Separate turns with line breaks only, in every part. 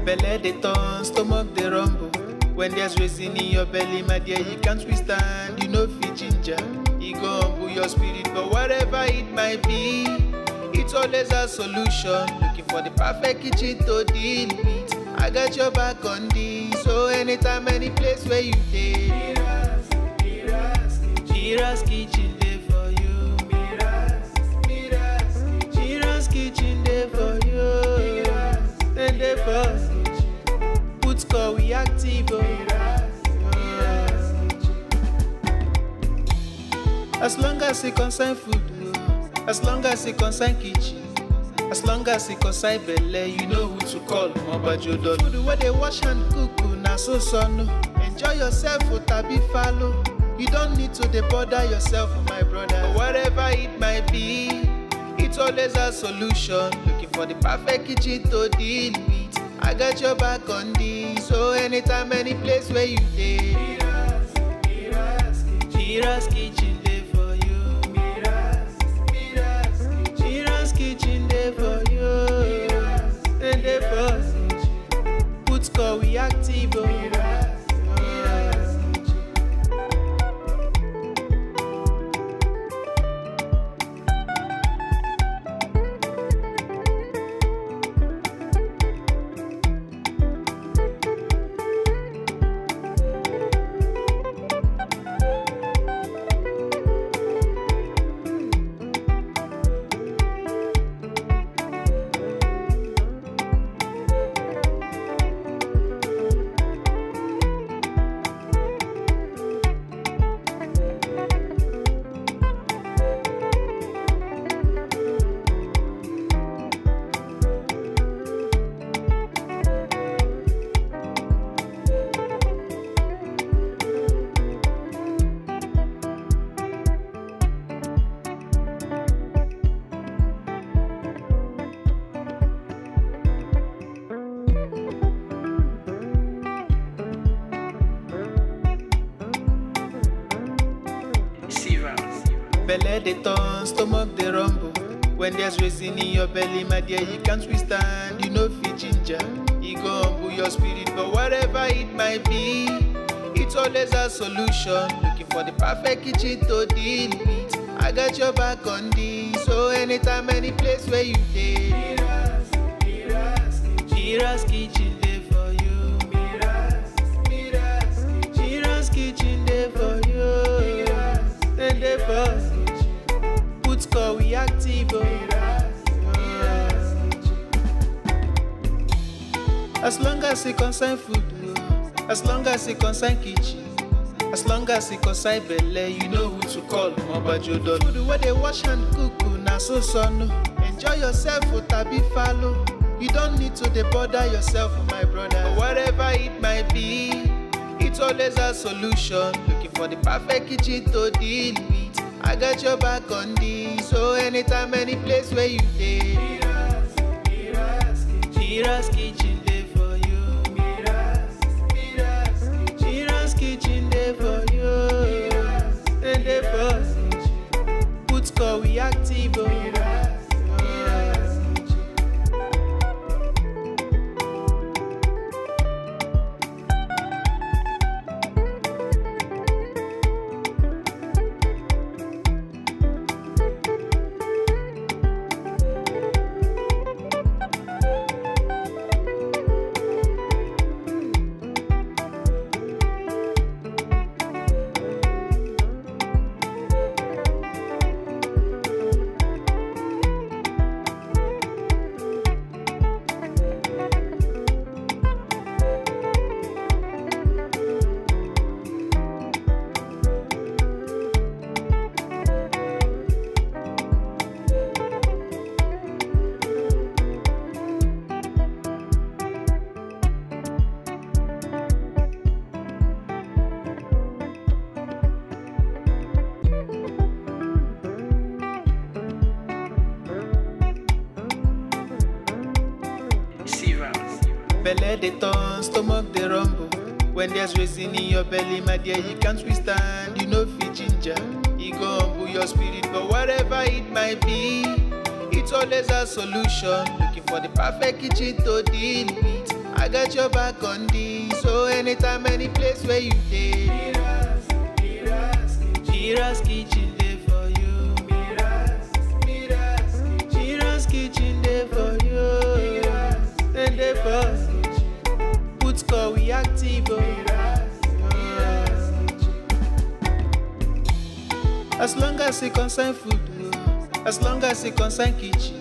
Belle dey turn, stomach dey rumble. When there's reason in your belly, my dear, you can't withstand. You know fit ginger, e go humble your spirit. But whatever it might be, it's always a solution. Looking for the perfect kitchen to deal with. I got your back on this. So anytime, any place where you dey, Mira's kitchen dey for you. Mira's kitchen dey for you. And dey for put call we active. As long as it concern food, as long as it concern kitchen, as long as it concern belle, you know who to call. Mobajodo food where they wash and cook, na so no. Enjoy yourself, tabi follow. You don't need to bother yourself, my brother. But whatever it might be, it's always a solution. Looking for the perfect kitchen to deal with. I got your back on this. So anytime, any place where you dey, Mira's kitchen dey for you. Mira's kitchen dey for you. And dey for put call we active. Belle dey turn, stomach dey rumble. When there's reason in your belly, my dear, you can't withstand. You know fit ginger, e go humble your spirit. But whatever it might be, it's always a solution. Looking for the perfect kitchen to deal with. I got your back on this. So anytime, any place where you dey, Mira's kitchen dey for you. Mira's kitchen dey for you. And dey for put call we active. As long as it concern food, as long as it concern kitchen, as long as it concern belle, you know who to call. Mobajodo food where they wash and cook, na so no. Enjoy yourself, tabi follow. You don't need to bother yourself, my brother. But whatever it might be, it's always a solution. Looking for the perfect kitchen to deal with. I got your back on this. So anytime, any place where you dey, Mira's kitchen dey for you. Mira's kitchen dey for you. And dey for put call we active. Belle dey turn, stomach dey rumble. When there's reason in your belly, my dear, you can't withstand. You know fit ginger, e go humble your spirit. But whatever it might be, it's always a solution. Looking for the perfect kitchen to deal with. I got your back on this. So anytime, any place where you dey, Mira's kitchen dey for you. Mira's kitchen dey for you. And dey for put call we active. As long as it concern food, as long as it concern kitchen,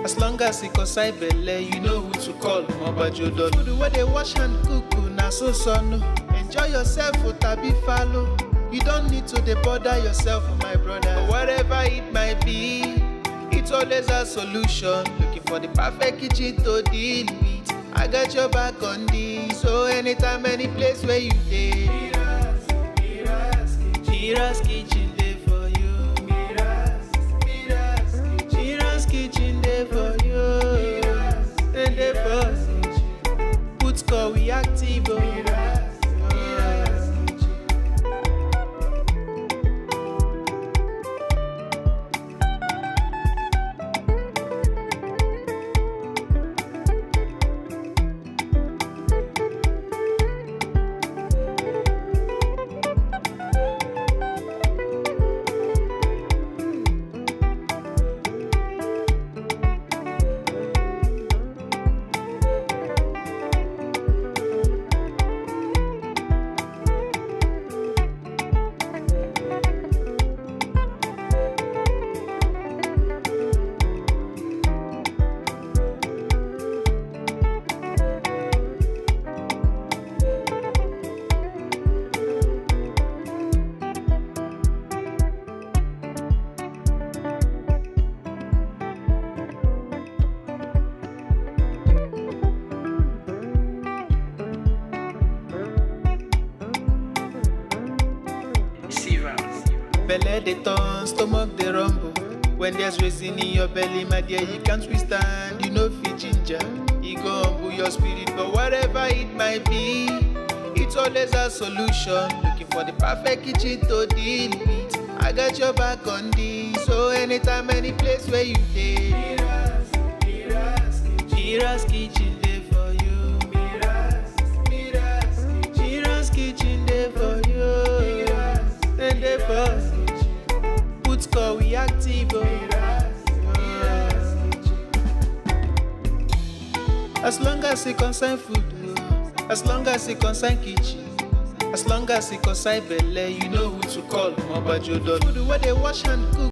as long as it concern belle, you know who to call. Mobajodo. Food where they wash and cook, na so no. Enjoy yourself, tabi follow. You don't need to bother yourself, my brother. But whatever it might be, it's always a solution. Looking for the perfect kitchen to deal with. I got your back on this. So anytime, any place where you dey, Mira's kitchen dey for you. Mira's kitchen dey for you. And dey for put call we active. Belle dey turn, stomach dey rumble. When there's reason in your belly, my dear, you can't withstand. You know fit ginger, e go humble your spirit. But whatever it might be, it's always a solution. Looking for the perfect kitchen to deal with. I got your back on this. So anytime, any place where you dey, Mira's kitchen dey for you. Mira's kitchen dey for you. And dey for put call we active. As long as it concern food, as long as it concern kitchen, as long as it concern belle, you know who to call. Mobajodo. Food where they wash and cook.